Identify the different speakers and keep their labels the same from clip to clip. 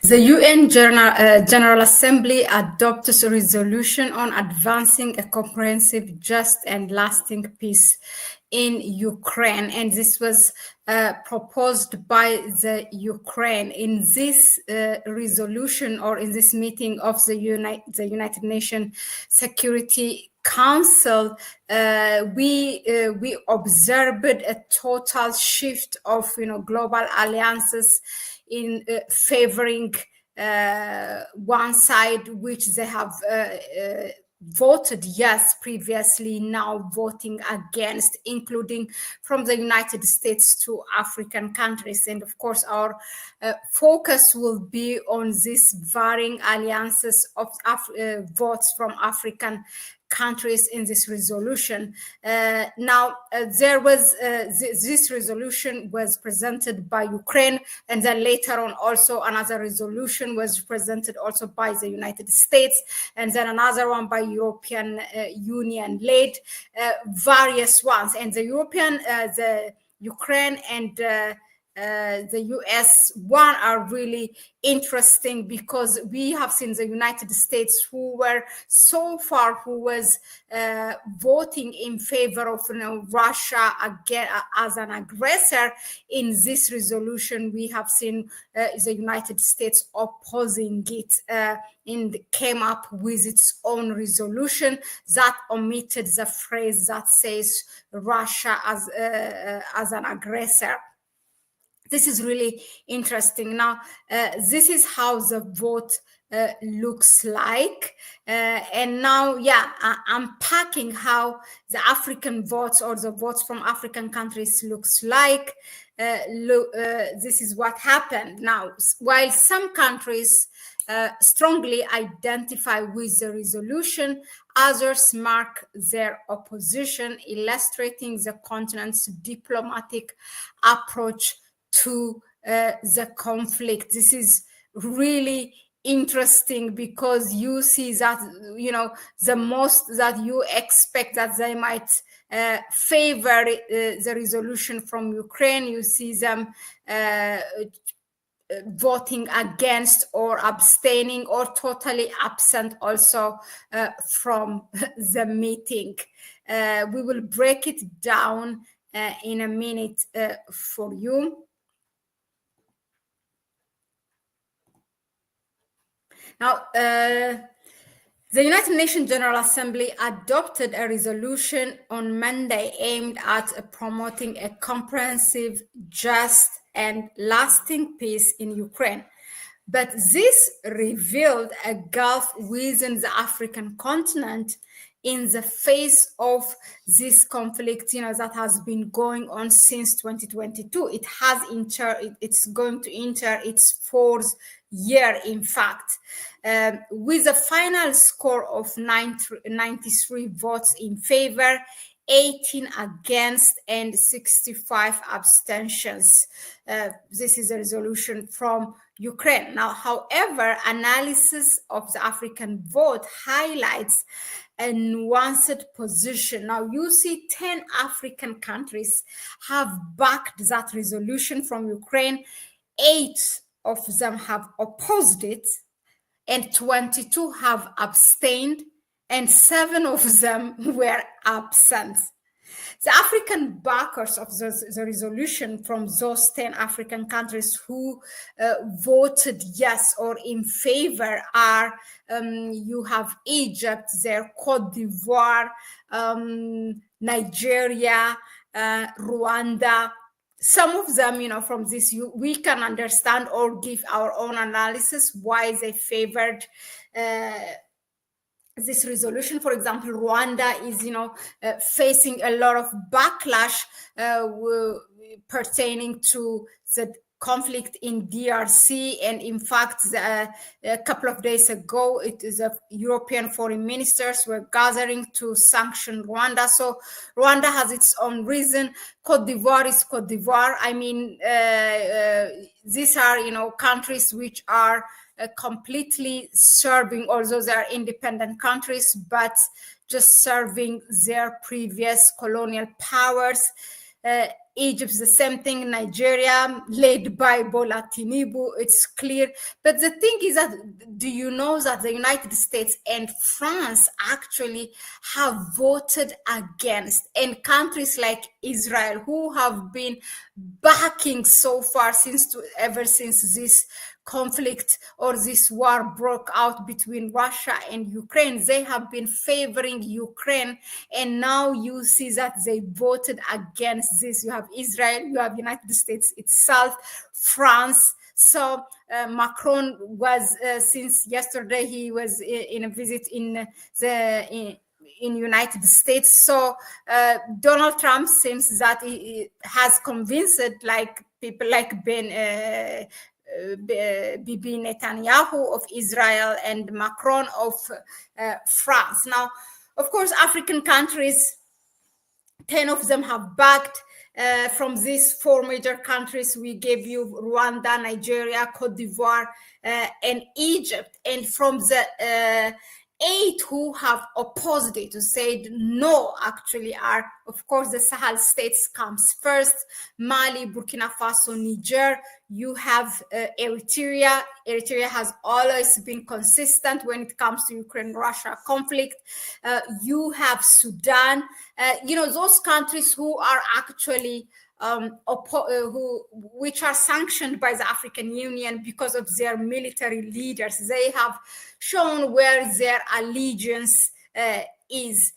Speaker 1: The UN General Assembly adopted a resolution on advancing a comprehensive, just and lasting peace in Ukraine, and this was proposed by the Ukraine. In this resolution, or in this meeting of the United Nations Security Council, we observed a total shift of global alliances in favoring one side, which they have voted yes previously, now voting against, including from the United States to African countries. And of course, our focus will be on these varying alliances of votes from African countries in this resolution. There was this resolution was presented by Ukraine, and then later on also another resolution was presented also by the United States, and then another one by European Union led, various ones. And the Ukraine and the US one are really interesting, because we have seen the United States who was voting in favor of Russia again as an aggressor. In this resolution, we have seen the United States opposing it, and came up with its own resolution that omitted the phrase that says Russia as an aggressor. This is really interesting. Now, this is how the vote looks like. And now, unpacking how the African votes, or the votes from African countries, looks like. This is what happened. Now, while some countries strongly identify with the resolution, others mark their opposition, illustrating the continent's diplomatic approach to the conflict. This is really interesting, because you see that the most that you expect that they might favor the resolution from Ukraine, you see them voting against or abstaining or totally absent also from the meeting. We will break it down in a minute for you. Now, the United Nations General Assembly adopted a resolution on Monday aimed at promoting a comprehensive, just, and lasting peace in Ukraine. But this revealed a gulf within the African continent in the face of this conflict, that has been going on since 2022. It's going to enter its fourth year, in fact, with a final score of 93 votes in favor, 18 against, and 65 abstentions. This is a resolution from Ukraine. Now, however, analysis of the African vote highlights a nuanced position. Now, you see 10 African countries have backed that resolution from Ukraine. 8 of them have opposed it, and 22 have abstained, and 7 of them were absent. The African backers of the resolution from those 10 African countries who voted yes or in favor are, you have Egypt, there, Cote d'Ivoire, Nigeria, Rwanda. Some of them, from this, we can understand or give our own analysis why they favored this resolution. For example, Rwanda is, facing a lot of backlash pertaining to the conflict in DRC. And in fact, a couple of days ago, the European foreign ministers were gathering to sanction Rwanda. So Rwanda has its own reason. Cote d'Ivoire is Cote d'Ivoire. I mean, these are, countries which are completely serving, although they are independent countries, but just serving their previous colonial powers. Egypt, the same thing. Nigeria, led by Bola Tinubu, it's clear. But the thing is that, do you know that the United States and France actually have voted against, and countries like Israel, who have been backing so far ever since this conflict or this war broke out between Russia and Ukraine, they have been favoring Ukraine, and now you see that they voted against this. You have Israel, you have United States itself, France. So Macron was, since yesterday, he was in a visit in United States. So Donald Trump seems that he has convinced like people like Bibi Netanyahu of Israel and Macron of France. Now, of course, African countries, 10 of them have backed. From these 4 major countries, we gave you Rwanda, Nigeria, Cote d'Ivoire, and Egypt. And from the 8 who have opposed it, who said no, actually are, of course, the Sahel states comes first: Mali, Burkina Faso, Niger. You have Eritrea. Eritrea has always been consistent when it comes to Ukraine-Russia conflict. You have Sudan. Those countries who are actually which are sanctioned by the African Union because of their military leaders. They have shown where their allegiance is,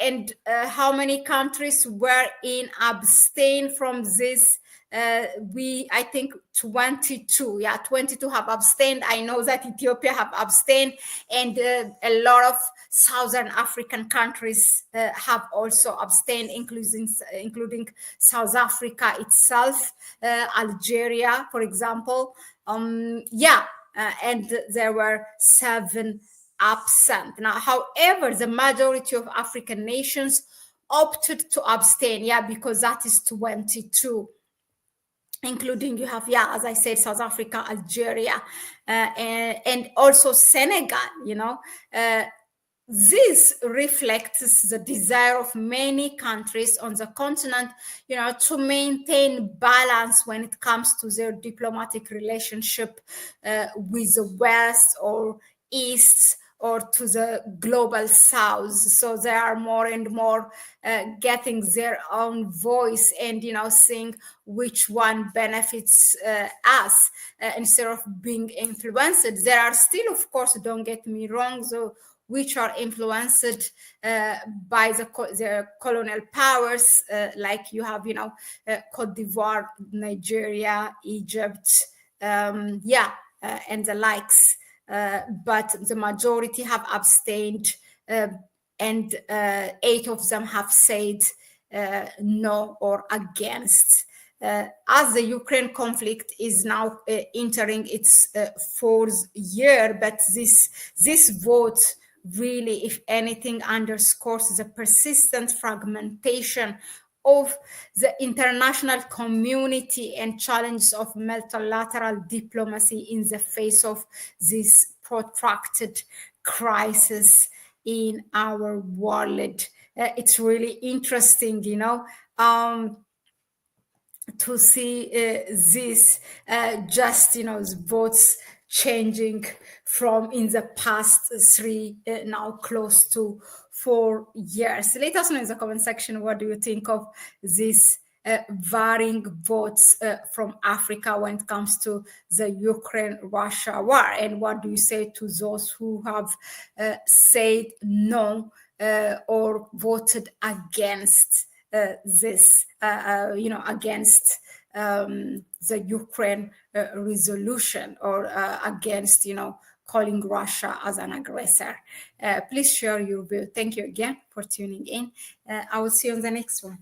Speaker 1: and how many countries were in abstain from this. I think 22, 22 have abstained. I know that Ethiopia have abstained, and a lot of Southern African countries have also abstained, including South Africa itself, Algeria, for example. And there were 7 absent. Now, however, the majority of African nations opted to abstain, because that is 22. Including, you have, as I said, South Africa, Algeria, and also Senegal. This reflects the desire of many countries on the continent, to maintain balance when it comes to their diplomatic relationship with the West or East, or to the global South. So they are more and more getting their own voice, and seeing which one benefits us, instead of being influenced. There are still, of course, don't get me wrong, which are influenced by the colonial powers, like you have, Cote d'Ivoire, Nigeria, Egypt, and the likes. But the majority have abstained, and 8 of them have said no or against. As the Ukraine conflict is now entering its 4th year, but this vote really, if anything, underscores the persistent fragmentation of the international community and challenges of multilateral diplomacy in the face of this protracted crisis in our world. It's really interesting, to see this votes changing from in the past 3, now close to 4 years. Let us know in the comment section, what do you think of this varying votes from Africa when it comes to the Ukraine-Russia war, and what do you say to those who have said no or voted against this, against the Ukraine resolution, or against, calling Russia as an aggressor. Please share your view. Thank you again for tuning in. I will see you on the next one.